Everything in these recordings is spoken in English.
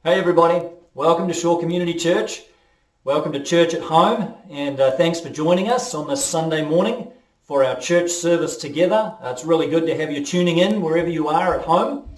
Hey everybody, welcome to Shore Community Church. Welcome to Church at Home, and thanks for joining us on this Sunday morning for our church service together. It's really good to have you tuning in wherever you are at home.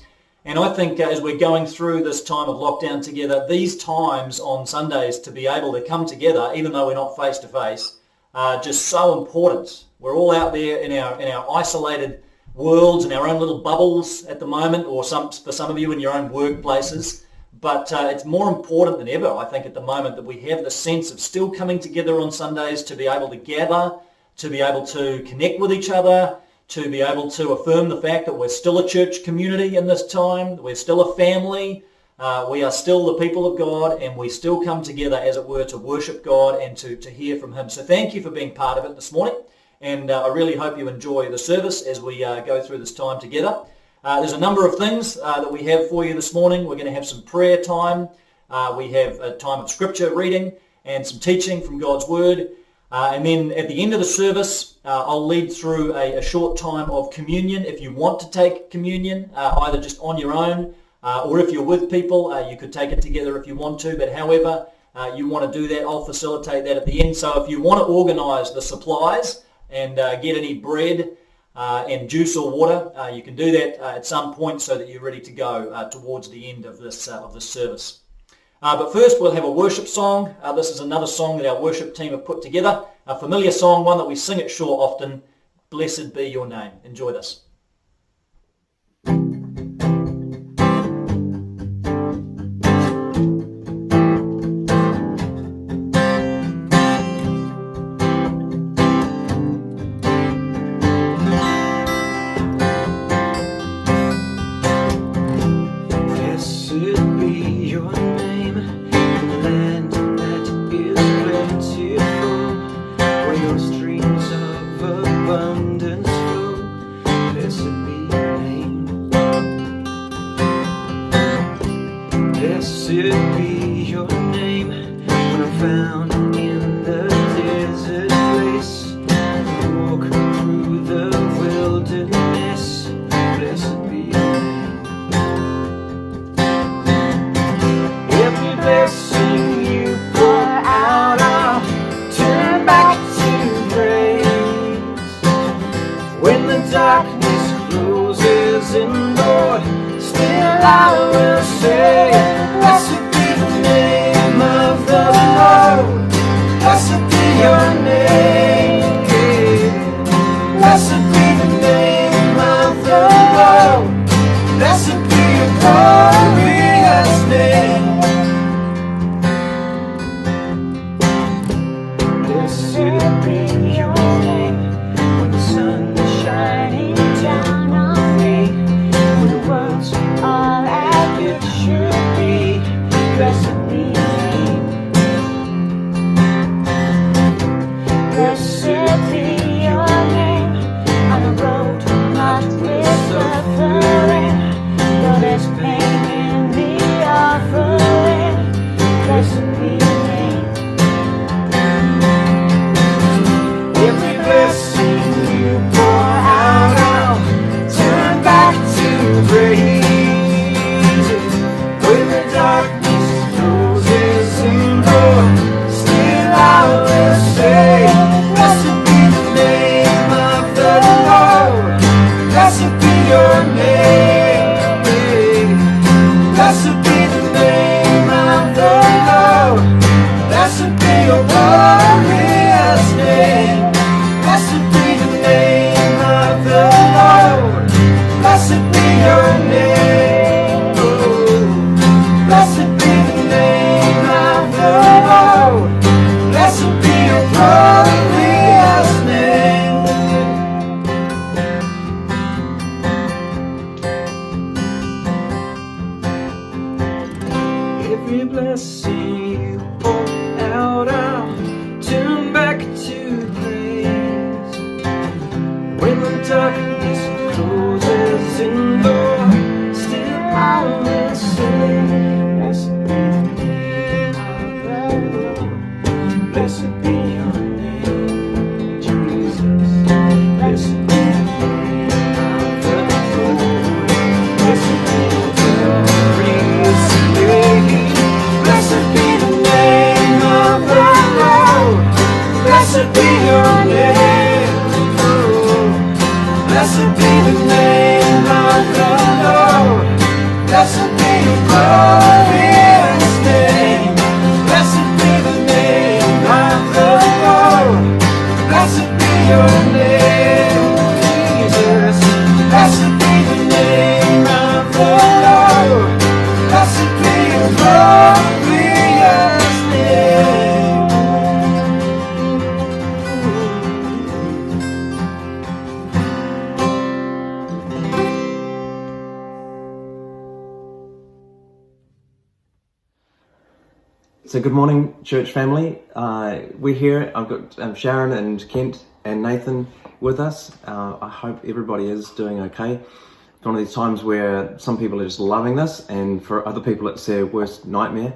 And I think as we're going through this time of lockdown together, these times on Sundays to be able to come together, even though we're not face to face, are just so important. We're all out there in our isolated worlds, in our own little bubbles at the moment, or for some of you in your own workplaces. But it's more important than ever, I think, at the moment that we have the sense of still coming together on Sundays to be able to gather, to be able to connect with each other, to be able to affirm the fact that we're still a church community in this time, we're still a family, we are still the people of God, and we still come together, as it were, to worship God and to hear from him. So thank you for being part of it this morning, and I really hope you enjoy the service as we go through this time together. There's a number of things that we have for you this morning. We're going to have some prayer time. We have a time of scripture reading and some teaching from God's Word. And then at the end of the service, I'll lead through a short time of communion. If you want to take communion, either just on your own, or if you're with people, you could take it together if you want to. But however you want to do that, I'll facilitate that at the end. So if you want to organise the supplies and get any bread and juice or water, you can do that at some point so that you're ready to go towards the end of this service. But first we'll have a worship song. This is another song that our worship team have put together. A familiar song, one that we sing at Shore often. Blessed be your name. Enjoy this. Blessed be the name of the Lord. Blessed be your glory. So good morning, church family. We're here. I've got Sharon and Kent and Nathan with us. I hope everybody is doing okay. It's one of these times where some people are just loving this, and for other people it's their worst nightmare.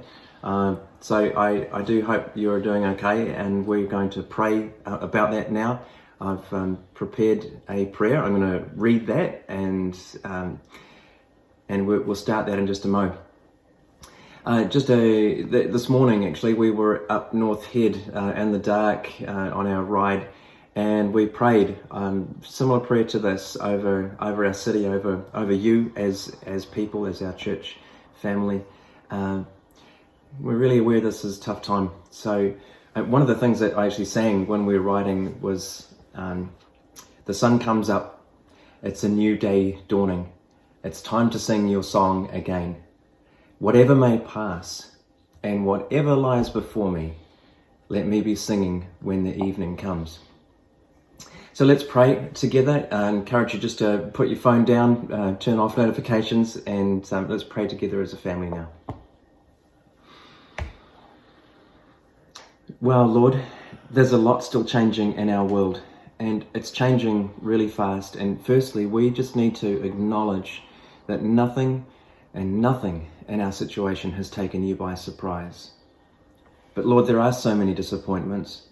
So I do hope you're doing okay, and we're going to pray about that now. I've prepared a prayer. I'm going to read that, and we'll start that in just a moment. This morning, actually, we were up North Head in the dark on our ride, and we prayed similar prayer to this over our city, over you as people, as our church family. We're really aware this is a tough time. So one of the things that I actually sang when we were riding was, the sun comes up, it's a new day dawning, it's time to sing your song again. Whatever may pass, and whatever lies before me, let me be singing when the evening comes. So let's pray together. I encourage you just to put your phone down, turn off notifications, and let's pray together as a family now. Well, Lord, there's a lot still changing in our world, and it's changing really fast. And firstly, we just need to acknowledge that nothing in our situation has taken you by surprise. But Lord, there are so many disappointments,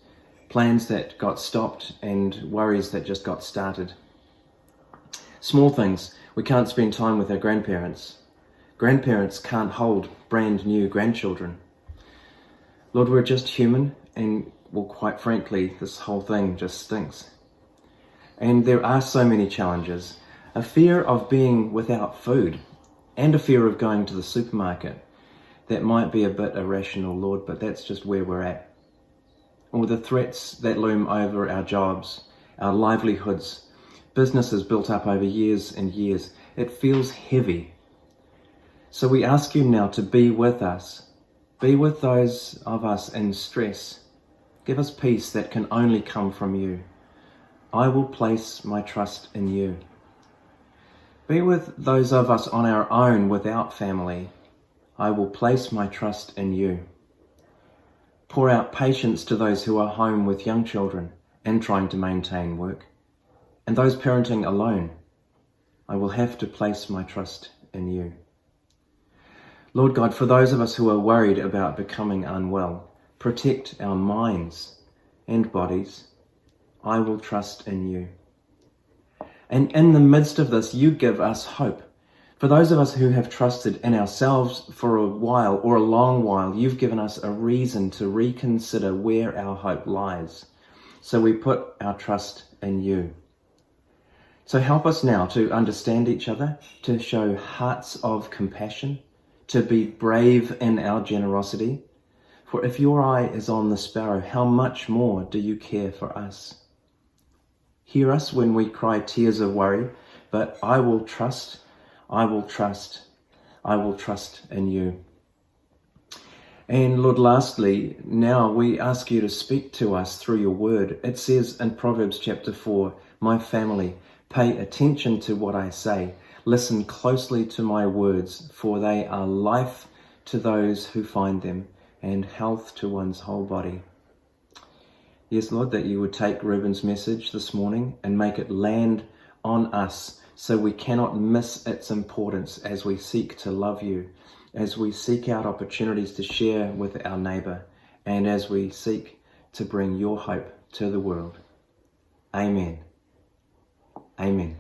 plans that got stopped and worries that just got started. Small things, we can't spend time with our grandparents. Grandparents can't hold brand new grandchildren. Lord, we're just human, and well, quite frankly, this whole thing just stinks. And there are so many challenges. A fear of being without food, and a fear of going to the supermarket. That might be a bit irrational, Lord, but that's just where we're at. Or the threats that loom over our jobs, our livelihoods, businesses built up over years and years. It feels heavy. So we ask you now to be with us. Be with those of us in stress. Give us peace that can only come from you. I will place my trust in you. Be with those of us on our own without family. I will place my trust in you. Pour out patience to those who are home with young children and trying to maintain work. And those parenting alone, I will have to place my trust in you. Lord God, for those of us who are worried about becoming unwell, protect our minds and bodies. I will trust in you. And in the midst of this, you give us hope. For those of us who have trusted in ourselves for a while or a long while, you've given us a reason to reconsider where our hope lies. So we put our trust in you. So help us now to understand each other, to show hearts of compassion, to be brave in our generosity. For if your eye is on the sparrow, how much more do you care for us? Hear us when we cry tears of worry, but I will trust in you. And Lord, lastly, now we ask you to speak to us through your word. It says in Proverbs chapter 4, my family, pay attention to what I say. Listen closely to my words, for they are life to those who find them and health to one's whole body. Yes, Lord, that you would take Ruben's message this morning and make it land on us so we cannot miss its importance as we seek to love you, as we seek out opportunities to share with our neighbour, and as we seek to bring your hope to the world. Amen. Amen.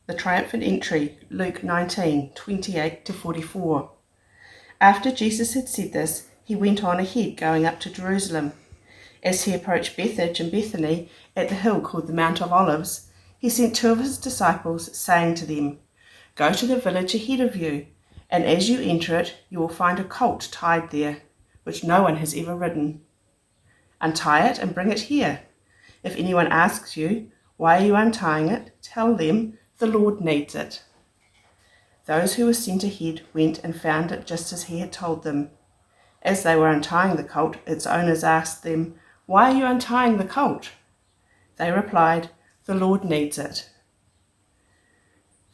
The triumphant entry, Luke 19, 28-44. After Jesus had said this, he went on ahead, going up to Jerusalem. As he approached Bethphage and Bethany at the hill called the Mount of Olives, he sent two of his disciples, saying to them, Go to the village ahead of you, and as you enter it, you will find a colt tied there, which no one has ever ridden. Untie it and bring it here. If anyone asks you, Why are you untying it? Tell them, the Lord needs it. Those who were sent ahead went and found it just as he had told them. As they were untying the colt, its owners asked them, Why are you untying the colt? They replied, The Lord needs it.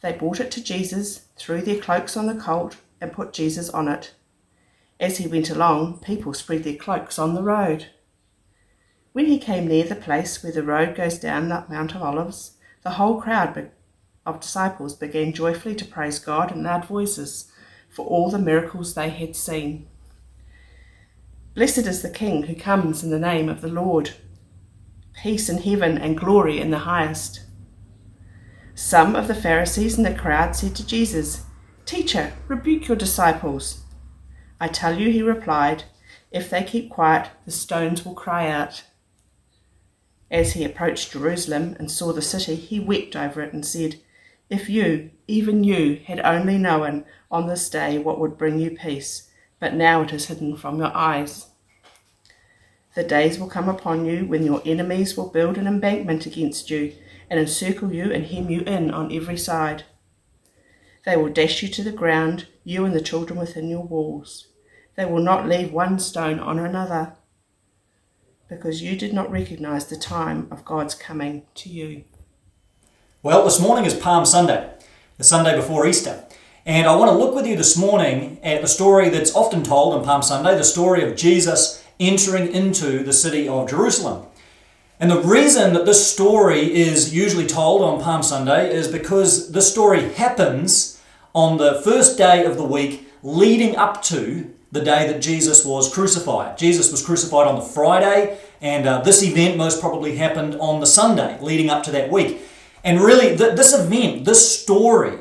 They brought it to Jesus, threw their cloaks on the colt, and put Jesus on it. As he went along, people spread their cloaks on the road. When he came near the place where the road goes down the Mount of Olives, the whole crowd of disciples began joyfully to praise God in loud voices for all the miracles they had seen. Blessed is the King who comes in the name of the Lord. Peace in heaven and glory in the highest. Some of the Pharisees in the crowd said to Jesus, "Teacher, rebuke your disciples." "I tell you," he replied, "if they keep quiet, the stones will cry out." As he approached Jerusalem and saw the city, he wept over it and said, "If you, even you, had only known on this day what would bring you peace, but now it is hidden from your eyes. The days will come upon you when your enemies will build an embankment against you and encircle you and hem you in on every side. They will dash you to the ground, you and the children within your walls. They will not leave one stone on another, because you did not recognize the time of God's coming to you." Well, this morning is Palm Sunday, the Sunday before Easter. And I want to look with you this morning at the story that's often told on Palm Sunday, the story of Jesus entering into the city of Jerusalem. And the reason that this story is usually told on Palm Sunday is because this story happens on the first day of the week leading up to the day that Jesus was crucified. Jesus was crucified on the Friday, and this event most probably happened on the Sunday leading up to that week. And really, this event, this story,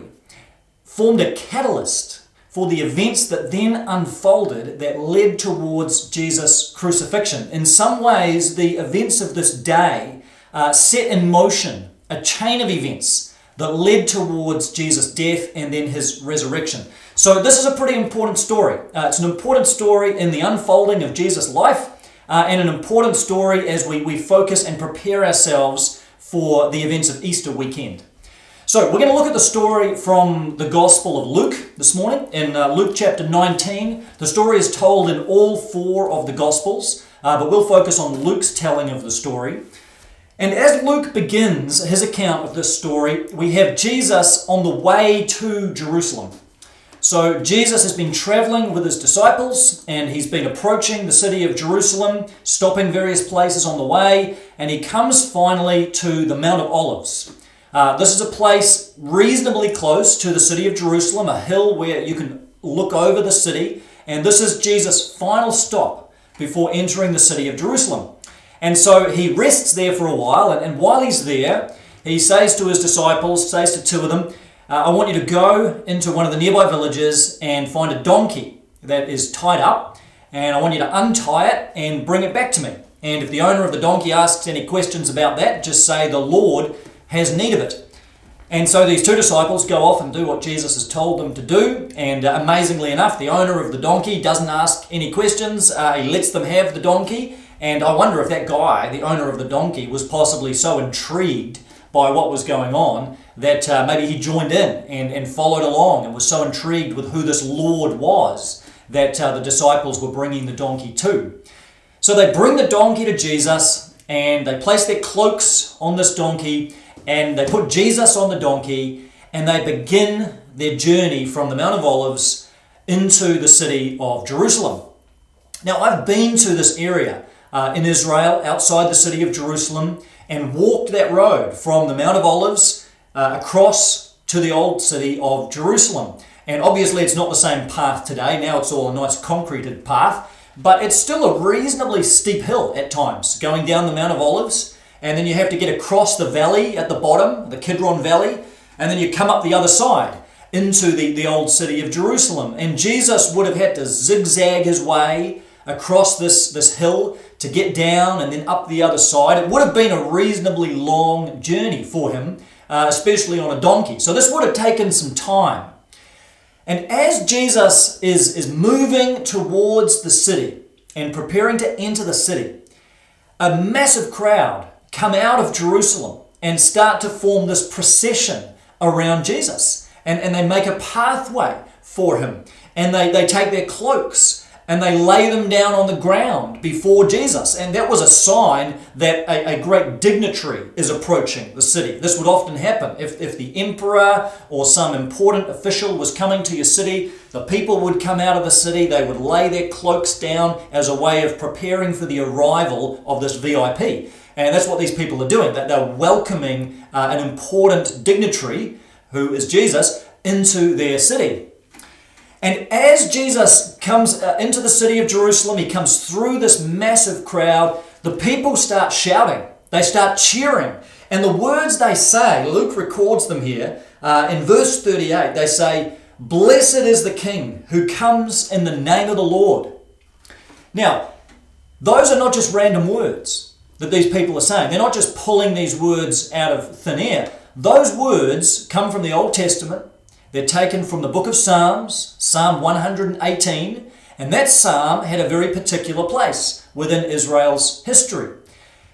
formed a catalyst for the events that then unfolded that led towards Jesus' crucifixion. In some ways, the events of this day set in motion a chain of events that led towards Jesus' death and then his resurrection. So this is a pretty important story. It's an important story in the unfolding of Jesus' life and an important story as we focus and prepare ourselves for the events of Easter weekend. So we're going to look at the story from the Gospel of Luke this morning. In Luke chapter 19, the story is told in all four of the Gospels, but we'll focus on Luke's telling of the story. And as Luke begins his account of this story, we have Jesus on the way to Jerusalem. So Jesus has been traveling with his disciples, and he's been approaching the city of Jerusalem, stopping various places on the way, and he comes finally to the Mount of Olives. This is a place reasonably close to the city of Jerusalem, a hill where you can look over the city, and this is Jesus' final stop before entering the city of Jerusalem. And so he rests there for a while, and while he's there, he says to his disciples, says to two of them, I want you to go into one of the nearby villages and find a donkey that is tied up, and I want you to untie it and bring it back to me. And if the owner of the donkey asks any questions about that, just say the Lord has need of it. And so these two disciples go off and do what Jesus has told them to do, and amazingly enough, the owner of the donkey doesn't ask any questions. He lets them have the donkey, and I wonder if that guy, the owner of the donkey, was possibly so intrigued by what was going on that maybe he joined in and followed along and was so intrigued with who this Lord was that the disciples were bringing the donkey to. So they bring the donkey to Jesus, and they place their cloaks on this donkey, and they put Jesus on the donkey, and they begin their journey from the Mount of Olives into the city of Jerusalem. Now, I've been to this area in Israel, outside the city of Jerusalem, and walked that road from the Mount of Olives across to the old city of Jerusalem. And obviously it's not the same path today. Now it's all a nice concreted path, but it's still a reasonably steep hill at times, going down the Mount of Olives, and then you have to get across the valley at the bottom, the Kidron Valley, and then you come up the other side into the old city of Jerusalem. And Jesus would have had to zigzag his way across this hill to get down and then up the other side. It would have been a reasonably long journey for him, especially on a donkey. So this would have taken some time. And as Jesus is moving towards the city and preparing to enter the city, a massive crowd come out of Jerusalem and start to form this procession around Jesus. And they make a pathway for him. And they take their cloaks and they lay them down on the ground before Jesus. And that was a sign that a great dignitary is approaching the city. This would often happen. If the emperor or some important official was coming to your city, the people would come out of the city, they would lay their cloaks down as a way of preparing for the arrival of this VIP. And that's what these people are doing, that they're welcoming an important dignitary, who is Jesus, into their city. And as Jesus comes into the city of Jerusalem, he comes through this massive crowd, the people start shouting, they start cheering. And the words they say, Luke records them here, in verse 38, they say, "Blessed is the King who comes in the name of the Lord." Now, those are not just random words that these people are saying. They're not just pulling these words out of thin air. Those words come from the Old Testament. They're taken from the book of Psalms, Psalm 118, and that psalm had a very particular place within Israel's history.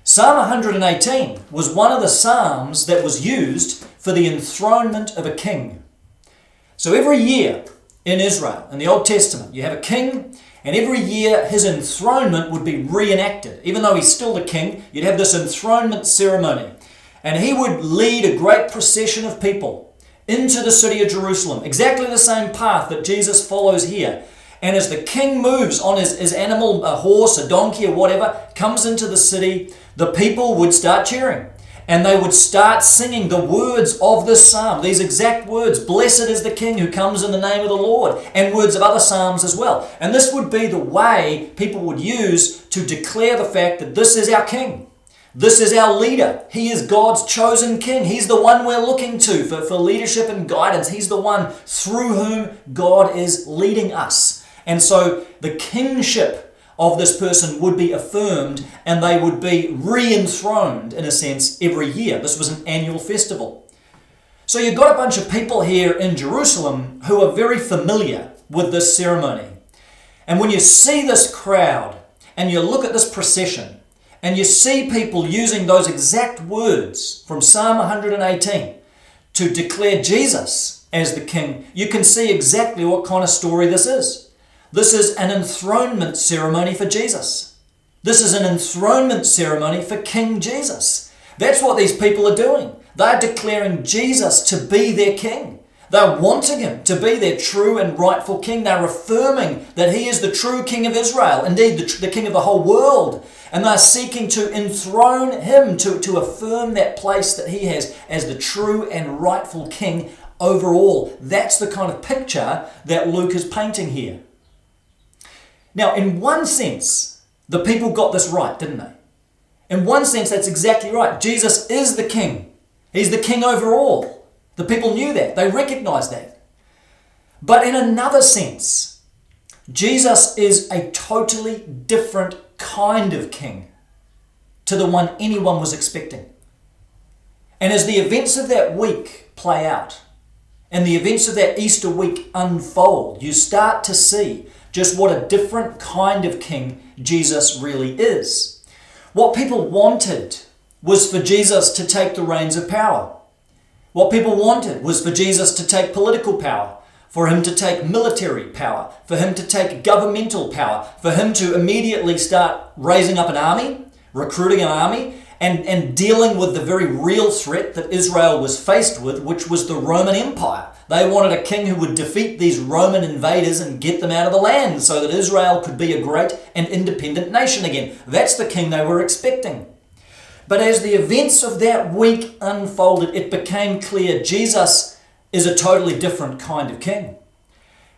Psalm 118 was one of the psalms that was used for the enthronement of a king. So every year in Israel, in the Old Testament, you have a king, and every year his enthronement would be reenacted. Even though he's still the king, you'd have this enthronement ceremony. And he would lead a great procession of people into the city of Jerusalem, exactly the same path that Jesus follows here. And as the king moves on his animal, a horse, a donkey or whatever, comes into the city, the people would start cheering. And they would start singing the words of this psalm, these exact words, "Blessed is the King who comes in the name of the Lord," and words of other psalms as well. And this would be the way people would use to declare the fact that this is our king. This is our leader. He is God's chosen king. He's the one we're looking to for leadership and guidance. He's the one through whom God is leading us. And so the kingship of this person would be affirmed, and they would be re-enthroned, in a sense, every year. This was an annual festival. So you've got a bunch of people here in Jerusalem who are very familiar with this ceremony. And when you see this crowd and you look at this procession, and you see people using those exact words from Psalm 118 to declare Jesus as the king, you can see exactly what kind of story this is. This is an enthronement ceremony for Jesus. This is an enthronement ceremony for King Jesus. That's what these people are doing. They're declaring Jesus to be their king. They're wanting him to be their true and rightful king. They're affirming that he is the true king of Israel, indeed the king of the whole world. And they're seeking to enthrone him, to affirm that place that he has as the true and rightful king over all. That's the kind of picture that Luke is painting here. Now, in one sense, the people got this right, didn't they? In one sense, that's exactly right. Jesus is the king. He's the king over all. The people knew that. They recognized that. But in another sense, Jesus is a totally different kind of king to the one anyone was expecting. And as the events of that week play out, and the events of that Easter week unfold, you start to see just what a different kind of king Jesus really is. What people wanted was for Jesus to take the reins of power. What people wanted was for Jesus to take political power, for him to take military power, for him to take governmental power, for him to immediately start raising up an army, recruiting an army, and dealing with the very real threat that Israel was faced with, which was the Roman Empire. They wanted a king who would defeat these Roman invaders and get them out of the land so that Israel could be a great and independent nation again. That's the king they were expecting. But as the events of that week unfolded, it became clear Jesus is a totally different kind of king.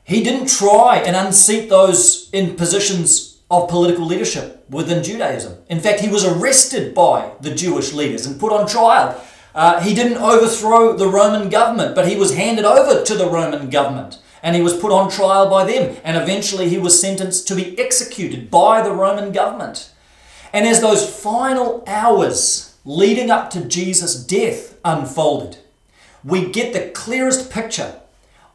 He didn't try and unseat those in positions of political leadership within Judaism. In fact, he was arrested by the Jewish leaders and put on trial. He didn't overthrow the Roman government, but he was handed over to the Roman government and he was put on trial by them. And eventually he was sentenced to be executed by the Roman government. And as those final hours leading up to Jesus' death unfolded, we get the clearest picture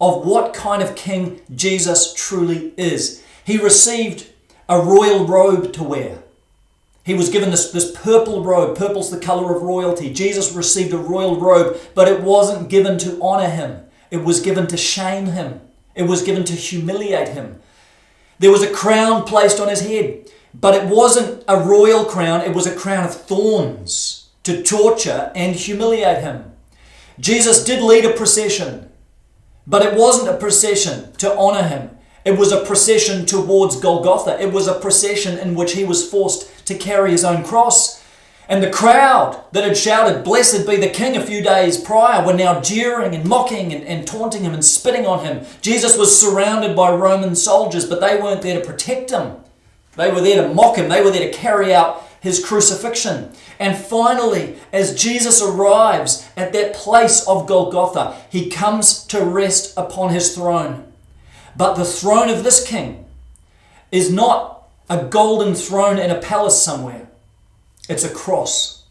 of what kind of king Jesus truly is. He received a royal robe to wear. He was given this purple robe. Purple's the color of royalty. Jesus received a royal robe, but it wasn't given to honor him. It was given to shame him. It was given to humiliate him. There was a crown placed on his head, but it wasn't a royal crown, it was a crown of thorns to torture and humiliate him. Jesus did lead a procession, but it wasn't a procession to honor him. It was a procession towards Golgotha. It was a procession in which he was forced to carry his own cross. And the crowd that had shouted, "Blessed be the King," a few days prior were now jeering and mocking and taunting him and spitting on him. Jesus was surrounded by Roman soldiers, but they weren't there to protect him. They were there to mock him. They were there to carry out his crucifixion. And finally, as Jesus arrives at that place of Golgotha, he comes to rest upon his throne. But the throne of this king is not a golden throne in a palace somewhere. It's a cross.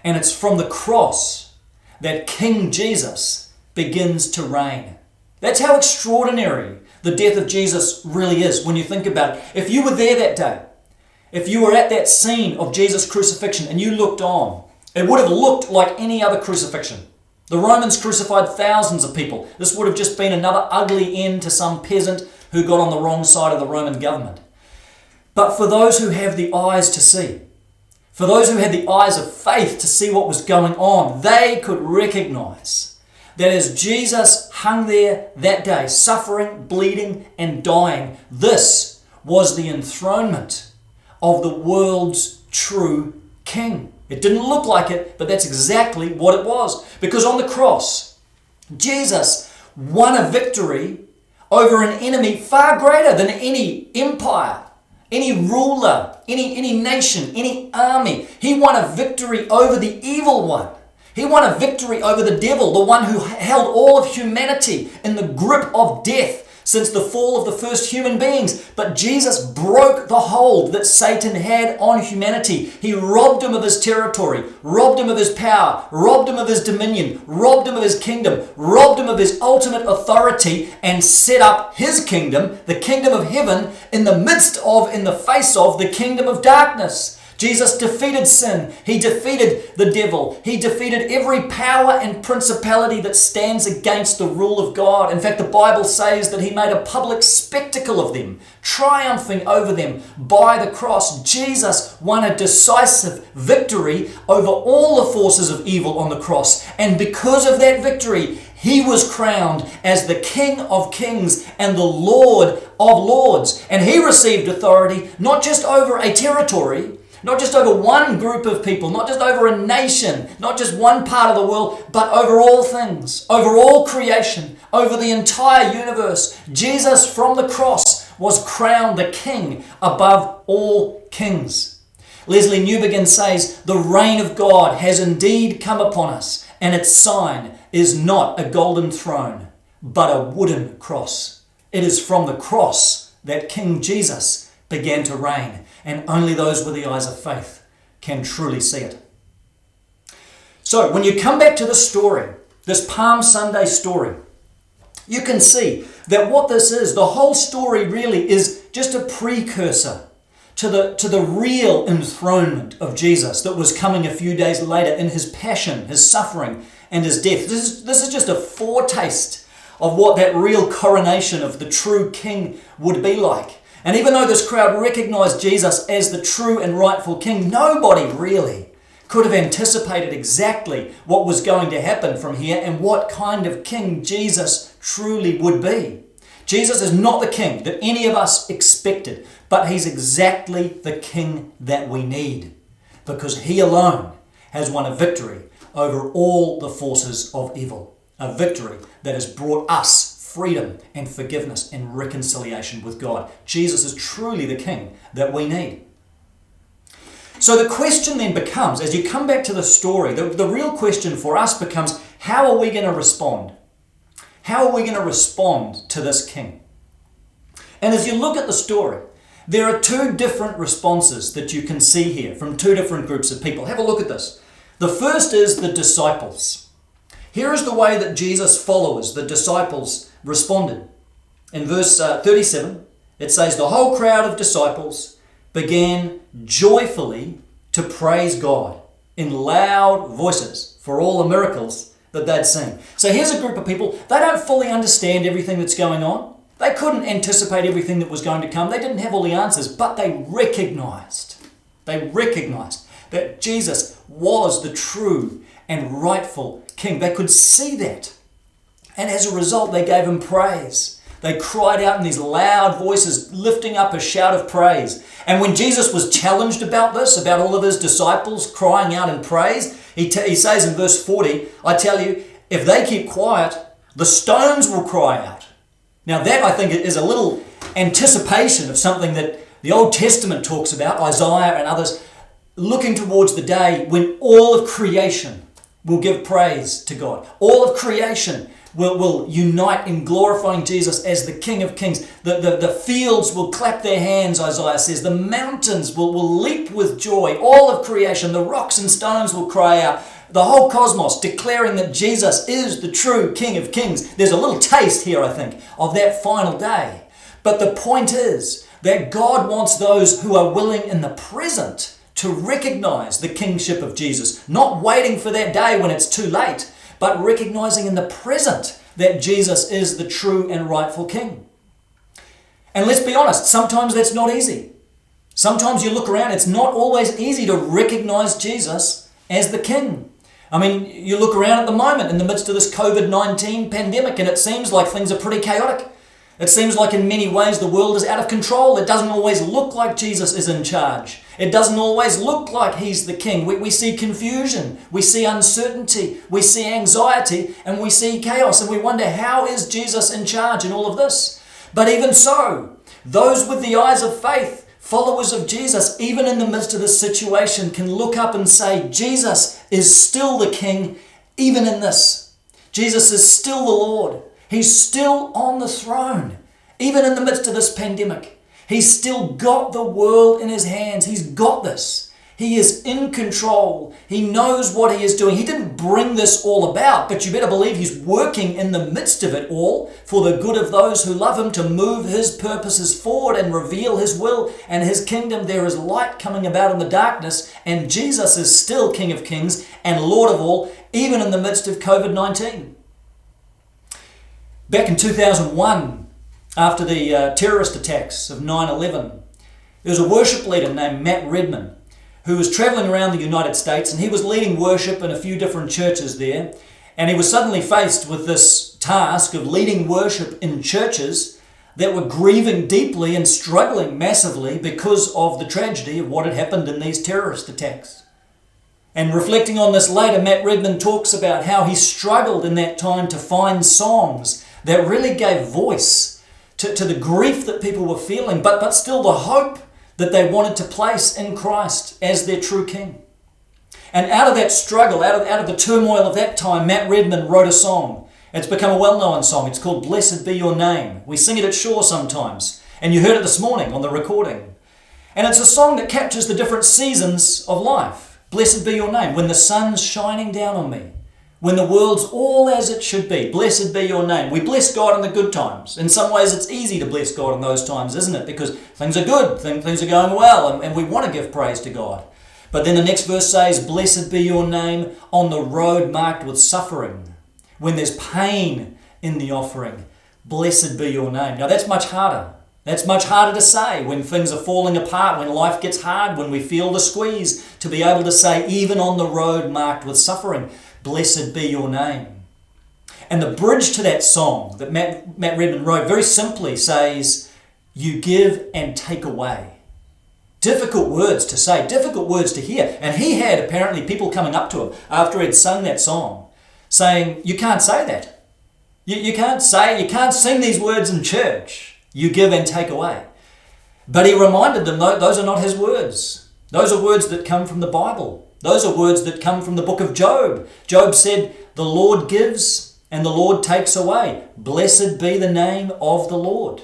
And it's from the cross that King Jesus begins to reign. That's how extraordinary the death of Jesus really is when you think about it. If you were there that day, if you were at that scene of Jesus' crucifixion and you looked on, it would have looked like any other crucifixion. The Romans crucified thousands of people. This would have just been another ugly end to some peasant who got on the wrong side of the Roman government. But for those who have the eyes to see, for those who had the eyes of faith to see what was going on, they could recognize that as Jesus hung there that day, suffering, bleeding, and dying, this was the enthronement of the world's true king. It didn't look like it, but that's exactly what it was. Because on the cross, Jesus won a victory over an enemy far greater than any empire, any ruler, any nation, any army. He won a victory over the evil one. He won a victory over the devil, the one who held all of humanity in the grip of death since the fall of the first human beings. But Jesus broke the hold that Satan had on humanity. He robbed him of his territory, robbed him of his power, robbed him of his dominion, robbed him of his kingdom, robbed him of his ultimate authority, and set up his kingdom, the kingdom of heaven, in the face of the kingdom of darkness. Jesus defeated sin. He defeated the devil. He defeated every power and principality that stands against the rule of God. In fact, the Bible says that he made a public spectacle of them, triumphing over them by the cross. Jesus won a decisive victory over all the forces of evil on the cross. And because of that victory, he was crowned as the King of Kings and the Lord of Lords. And he received authority not just over a territory, not just over one group of people, not just over a nation, not just one part of the world, but over all things, over all creation, over the entire universe. Jesus from the cross was crowned the King above all kings. Leslie Newbegin says, "The reign of God has indeed come upon us, and its sign is not a golden throne, but a wooden cross." It is from the cross that King Jesus began to reign. And only those with the eyes of faith can truly see it. So when you come back to the story, this Palm Sunday story, you can see that what this is, the whole story really is just a precursor to the real enthronement of Jesus that was coming a few days later in his passion, his suffering, and his death. This is just a foretaste of what that real coronation of the true king would be like. And even though this crowd recognized Jesus as the true and rightful king, nobody really could have anticipated exactly what was going to happen from here and what kind of king Jesus truly would be. Jesus is not the king that any of us expected, but he's exactly the king that we need, because he alone has won a victory over all the forces of evil, a victory that has brought us freedom and forgiveness and reconciliation with God. Jesus is truly the king that we need. So the question then becomes, as you come back to the story, the real question for us becomes, how are we going to respond? How are we going to respond to this king? And as you look at the story, there are two different responses that you can see here from two different groups of people. Have a look at this. The first is the disciples. Here is the way that Jesus' followers, the disciples, responded. In verse 37, it says, "The whole crowd of disciples began joyfully to praise God in loud voices for all the miracles that they'd seen." So here's a group of people. They don't fully understand everything that's going on. They couldn't anticipate everything that was going to come. They didn't have all the answers, but they recognized that Jesus was the true and rightful king. They could see that. And as a result, they gave him praise. They cried out in these loud voices, lifting up a shout of praise. And when Jesus was challenged about this, about all of his disciples crying out in praise, he says in verse 40, I tell you, if they keep quiet, the stones will cry out. Now that, I think, is a little anticipation of something that the Old Testament talks about, Isaiah and others, looking towards the day when all of creation will give praise to God. All of creation will unite in glorifying Jesus as the King of Kings. The fields will clap their hands, Isaiah says. The mountains will leap with joy. All of creation, the rocks and stones will cry out. The whole cosmos declaring that Jesus is the true King of Kings. There's a little taste here, I think, of that final day. But the point is that God wants those who are willing in the present to recognize the kingship of Jesus, not waiting for that day when it's too late, but recognizing in the present that Jesus is the true and rightful King. And let's be honest, sometimes that's not easy. Sometimes you look around, it's not always easy to recognize Jesus as the King. I mean, you look around at the moment in the midst of this COVID-19 pandemic and it seems like things are pretty chaotic. It seems like in many ways the world is out of control. It doesn't always look like Jesus is in charge. It doesn't always look like he's the king. We see confusion, we see uncertainty, we see anxiety, and we see chaos. And we wonder, how is Jesus in charge in all of this? But even so, those with the eyes of faith, followers of Jesus, even in the midst of this situation, can look up and say, Jesus is still the king, even in this. Jesus is still the Lord. He's still on the throne, even in the midst of this pandemic. He's still got the world in his hands. He's got this. He is in control. He knows what he is doing. He didn't bring this all about, but you better believe he's working in the midst of it all for the good of those who love him, to move his purposes forward and reveal his will and his kingdom. There is light coming about in the darkness, and Jesus is still King of Kings and Lord of all, even in the midst of COVID-19. Back in 2001, after the terrorist attacks of 9/11, there was a worship leader named Matt Redman who was traveling around the United States, and he was leading worship in a few different churches there. And he was suddenly faced with this task of leading worship in churches that were grieving deeply and struggling massively because of the tragedy of what had happened in these terrorist attacks. And reflecting on this later, Matt Redman talks about how he struggled in that time to find songs that really gave voice to the grief that people were feeling, but still the hope that they wanted to place in Christ as their true King. And out of that struggle, out of the turmoil of that time, Matt Redman wrote a song. It's become a well-known song. It's called Blessed Be Your Name. We sing it at Shore sometimes, and you heard it this morning on the recording. And it's a song that captures the different seasons of life. Blessed be your name. When the sun's shining down on me, when the world's all as it should be, blessed be your name. We bless God in the good times. In some ways, it's easy to bless God in those times, isn't it? Because things are good, things are going well, and we want to give praise to God. But then the next verse says, blessed be your name on the road marked with suffering. When there's pain in the offering, blessed be your name. Now that's much harder. That's much harder to say when things are falling apart, when life gets hard, when we feel the squeeze, to be able to say, even on the road marked with suffering, blessed be your name. And the bridge to that song that Matt Redman wrote very simply says, you give and take away. Difficult words to say, difficult words to hear. And he had apparently people coming up to him after he'd sung that song saying, you can't say that. You can't sing these words in church. You give and take away. But he reminded them, those are not his words. Those are words that come from the Bible. Those are words that come from the book of Job. Job said, the Lord gives and the Lord takes away. Blessed be the name of the Lord.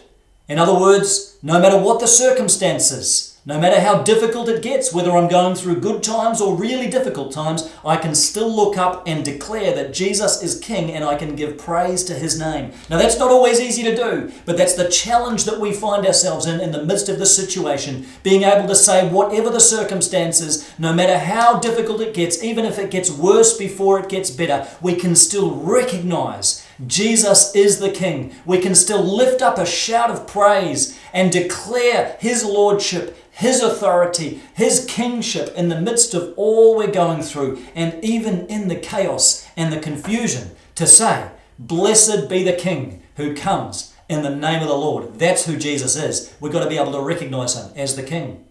In other words, no matter what the circumstances, No matter how difficult it gets, whether I'm going through good times or really difficult times, I can still look up and declare that Jesus is King, and I can give praise to his name. Now that's not always easy to do, but that's the challenge that we find ourselves in the midst of this situation. Being able to say whatever the circumstances, no matter how difficult it gets, even if it gets worse before it gets better, we can still recognize Jesus is the King. We can still lift up a shout of praise and declare his lordship, his authority, his kingship in the midst of all we're going through, and even in the chaos and the confusion, to say, blessed be the King who comes in the name of the Lord. That's who Jesus is. We've got to be able to recognize him as the King.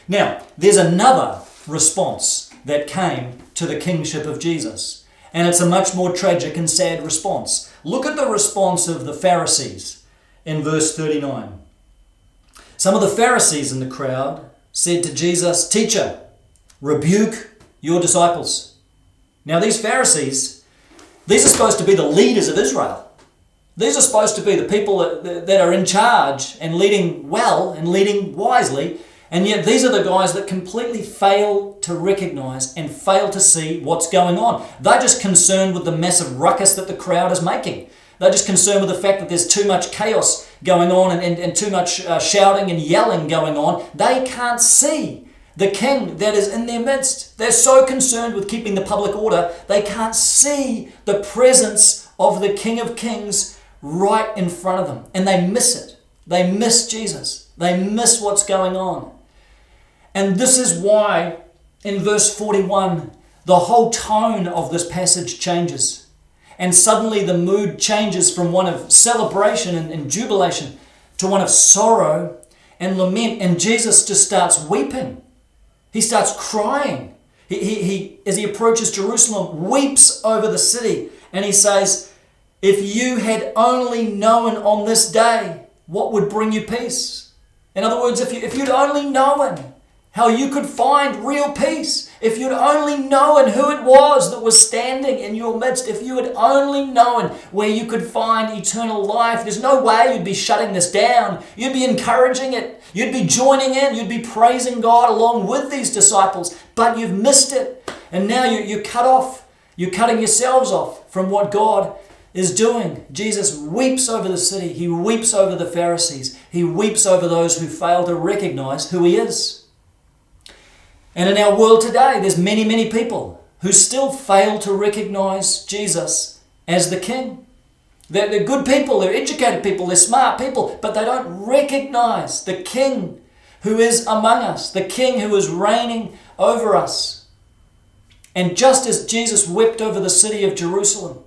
Now, there's another response that came to the kingship of Jesus, and it's a much more tragic and sad response. Look at the response of the Pharisees in verse 39. Some of the Pharisees in the crowd said to Jesus, "Teacher, rebuke your disciples." Now these Pharisees, these are supposed to be the leaders of Israel. These are supposed to be the people that are in charge and leading well and leading wisely. And yet these are the guys that completely fail to recognize and fail to see what's going on. They're just concerned with the massive ruckus that the crowd is making. They're just concerned with the fact that there's too much chaos going on and too much shouting and yelling going on. They can't see the King that is in their midst. They're so concerned with keeping the public order, they can't see the presence of the King of Kings right in front of them. And they miss it. They miss Jesus. They miss what's going on. And this is why in verse 41, the whole tone of this passage changes. And suddenly the mood changes from one of celebration and jubilation to one of sorrow and lament. And Jesus just starts weeping. He starts crying. He as he approaches Jerusalem, weeps over the city. And he says, "If you had only known on this day what would bring you peace." In other words, if you'd only known how you could find real peace, if you'd only known who it was that was standing in your midst, if you had only known where you could find eternal life, there's no way you'd be shutting this down. You'd be encouraging it. You'd be joining in. You'd be praising God along with these disciples, but you've missed it. And now you're cut off. You're cutting yourselves off from what God is doing. Jesus weeps over the city. He weeps over the Pharisees. He weeps over those who fail to recognize who he is. And in our world today, there's many, many people who still fail to recognize Jesus as the King. They're good people, they're educated people, they're smart people, but they don't recognize the King who is among us, the King who is reigning over us. And just as Jesus wept over the city of Jerusalem,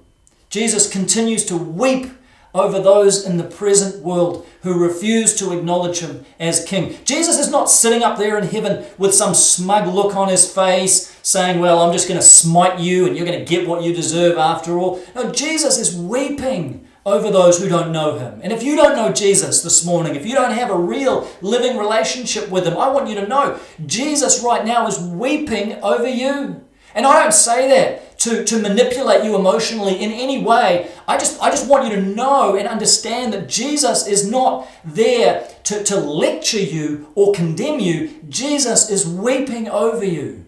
Jesus continues to weep over those in the present world who refuse to acknowledge him as King. Jesus is not sitting up there in heaven with some smug look on his face saying, "Well, I'm just going to smite you and you're going to get what you deserve after all." No, Jesus is weeping over those who don't know him. And if you don't know Jesus this morning, if you don't have a real living relationship with him, I want you to know Jesus right now is weeping over you. And I don't say that to manipulate you emotionally in any way. I just want you to know and understand that Jesus is not there to lecture you or condemn you. Jesus is weeping over you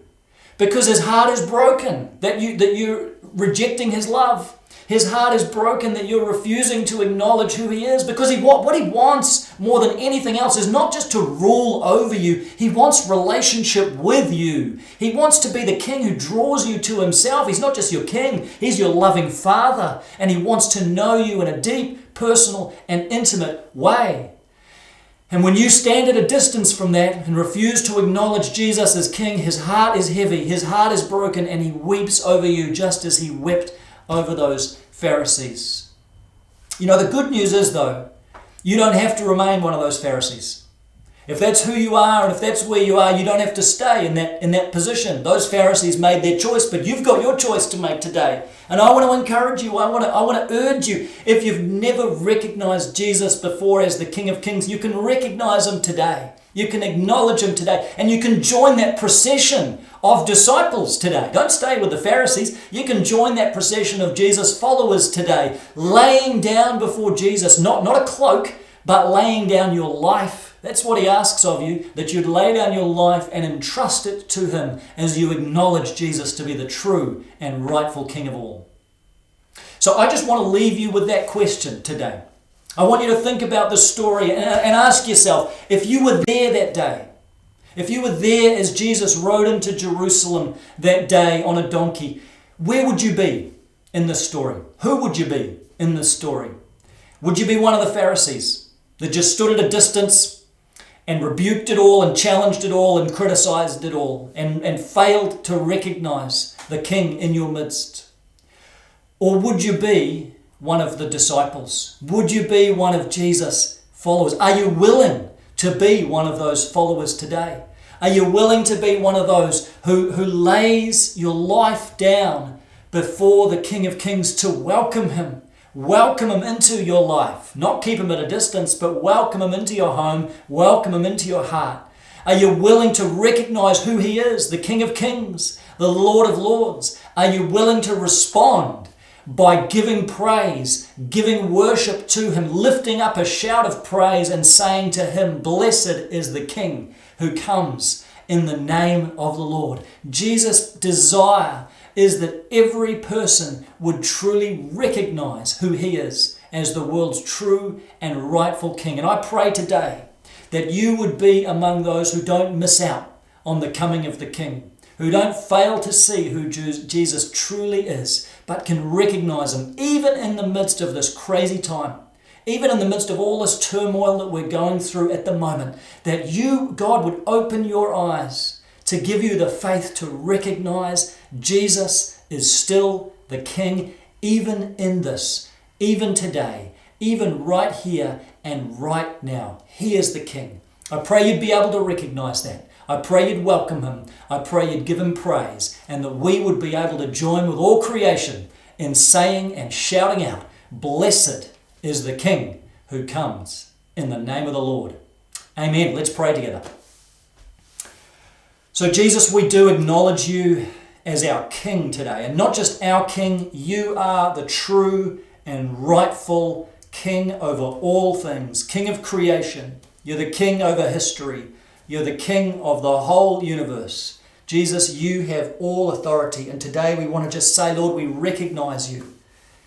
because his heart is broken that you're rejecting his love. His heart is broken that you're refusing to acknowledge who he is, because what he wants more than anything else is not just to rule over you. He wants relationship with you. He wants to be the King who draws you to himself. He's not just your King, he's your loving Father, and he wants to know you in a deep, personal, and intimate way. And when you stand at a distance from that and refuse to acknowledge Jesus as King, his heart is heavy, his heart is broken, and he weeps over you just as he wept over those Pharisees. You know, the good news is, though, you don't have to remain one of those Pharisees. If that's who you are and if that's where you are, you don't have to stay in that position. Those Pharisees made their choice, but you've got your choice to make today. And I want to encourage you, I want to urge you, if you've never recognized Jesus before as the King of Kings, you can recognize him today. You can acknowledge him today, and you can join that procession of disciples today. Don't stay with the Pharisees. You can join that procession of Jesus followers today, laying down before Jesus, not a cloak, but laying down your life That's what he asks of you, that you'd lay down your life and entrust it to him as you acknowledge Jesus to be the true and rightful King of all. So I just want to leave you with that question today. I want you to think about this story and ask yourself, if you were there that day, if you were there as Jesus rode into Jerusalem that day on a donkey, where would you be in this story? Who would you be in this story? Would you be one of the Pharisees that just stood at a distance and rebuked it all and challenged it all and criticized it all and failed to recognize the King in your midst? Or would you be one of the disciples? Would you be one of Jesus' followers? Are you willing to be one of those followers today? Are you willing to be one of those who lays your life down before the King of Kings to welcome him? Welcome him into your life. Not keep him at a distance, but welcome him into your home. Welcome him into your heart. Are you willing to recognize who he is, the King of Kings, the Lord of Lords? Are you willing to respond by giving praise, giving worship to him, lifting up a shout of praise and saying to him, "Blessed is the King who comes in the name of the Lord"? Jesus' desire is that every person would truly recognize who he is as the world's true and rightful King. And I pray today that you would be among those who don't miss out on the coming of the King, who don't fail to see who Jesus truly is, but can recognize him even in the midst of this crazy time, even in the midst of all this turmoil that we're going through at the moment, that you, God, would open your eyes to give you the faith to recognize Jesus is still the King, even in this, even today, even right here and right now. He is the King. I pray you'd be able to recognize that. I pray you'd welcome him. I pray you'd give him praise, and that we would be able to join with all creation in saying and shouting out, "Blessed is the King who comes in the name of the Lord." Amen. Let's pray together. So Jesus, we do acknowledge you as our King today. And not just our King, you are the true and rightful King over all things, King of creation. You're the King over history. You're the King of the whole universe. Jesus, you have all authority. And today we want to just say, Lord, we recognize you.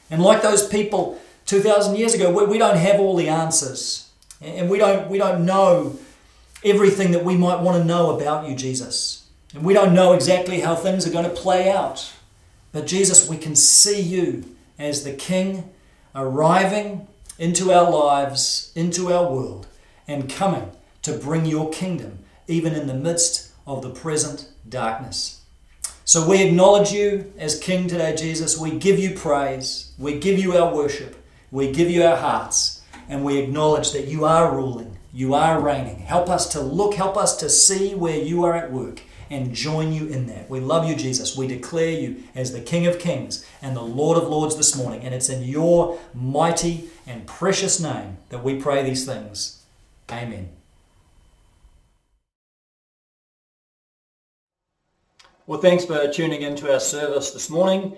And like those people 2,000 years ago, we don't have all the answers. And we don't know everything that we might want to know about you, Jesus. And we don't know exactly how things are going to play out. But Jesus, we can see you as the King arriving into our lives, into our world, and coming to bring your kingdom, even in the midst of the present darkness. So we acknowledge you as King today, Jesus. We give you praise. We give you our worship. We give you our hearts. And we acknowledge that you are ruling. You are reigning. Help us to look, help us to see where you are at work and join you in that. We love you, Jesus. We declare you as the King of Kings and the Lord of Lords this morning. And it's in your mighty and precious name that we pray these things. Amen. Well, thanks for tuning into our service this morning.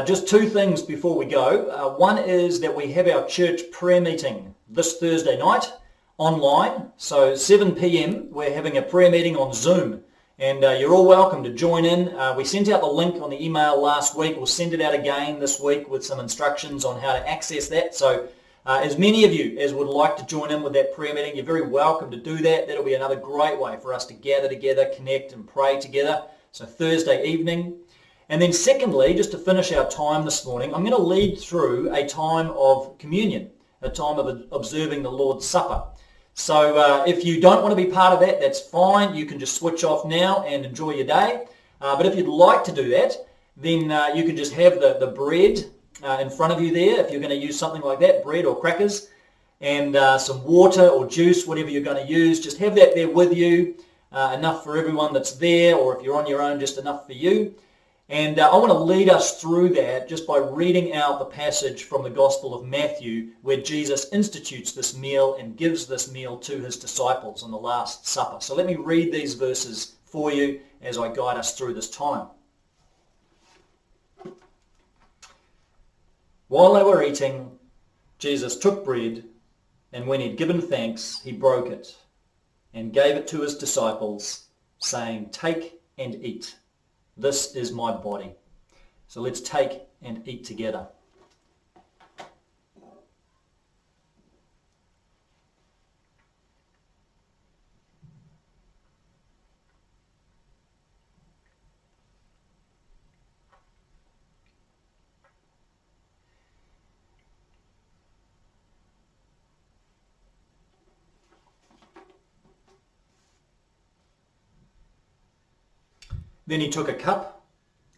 Just two things before we go. One is that we have our church prayer meeting this Thursday night online. So 7 p.m. we're having a prayer meeting on Zoom. And you're all welcome to join in. We sent out the link on the email last week. We'll send it out again this week with some instructions on how to access that. So as many of you as would like to join in with that prayer meeting, you're very welcome to do that. That'll be another great way for us to gather together, connect and pray together. So Thursday evening. And then secondly, just to finish our time this morning, I'm going to lead through a time of communion, a time of observing the Lord's Supper. So if you don't want to be part of that, that's fine. You can just switch off now and enjoy your day. But if you'd like to do that, then you can just have the bread in front of you there, if you're going to use something like that, bread or crackers, and some water or juice, whatever you're going to use. Just have that there with you, enough for everyone that's there, or if you're on your own, just enough for you. And I want to lead us through that just by reading out the passage from the Gospel of Matthew where Jesus institutes this meal and gives this meal to his disciples on the Last Supper. So let me read these verses for you as I guide us through this time. While they were eating, Jesus took bread, and when he'd given thanks, he broke it. and gave it to his disciples, saying, "Take and eat. This is my body." So let's take and eat together. Then he took a cup,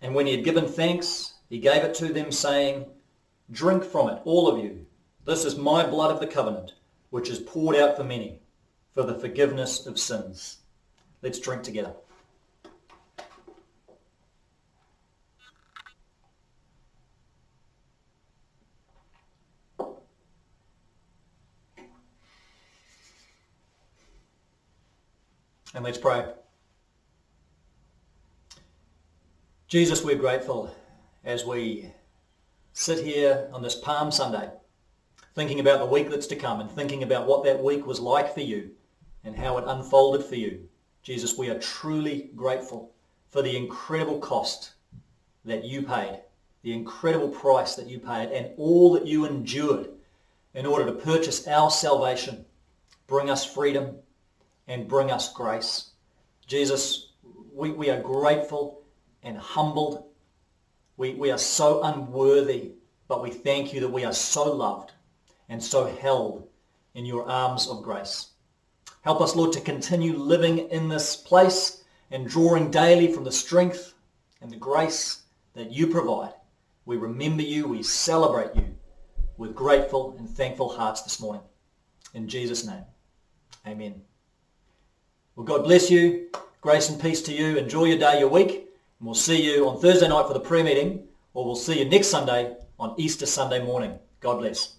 and when he had given thanks, he gave it to them, saying, "Drink from it, all of you. This is my blood of the covenant, which is poured out for many, for the forgiveness of sins." Let's drink together. And let's pray. Jesus, we're grateful as we sit here on this Palm Sunday, thinking about the week that's to come and thinking about what that week was like for you and how it unfolded for you. Jesus, we are truly grateful for the incredible cost that you paid, the incredible price that you paid, and all that you endured in order to purchase our salvation, bring us freedom, and bring us grace. Jesus, we are grateful and humbled. We are so unworthy, but we thank you that we are so loved and so held in your arms of grace. Help us, Lord, to continue living in this place and drawing daily from the strength and the grace that you provide. We remember you, we celebrate you with grateful and thankful hearts this morning. In Jesus' name, amen. Well, God bless you. Grace and peace to you. Enjoy your day, your week. And we'll see you on Thursday night for the prayer meeting, or we'll see you next Sunday on Easter Sunday morning. God bless.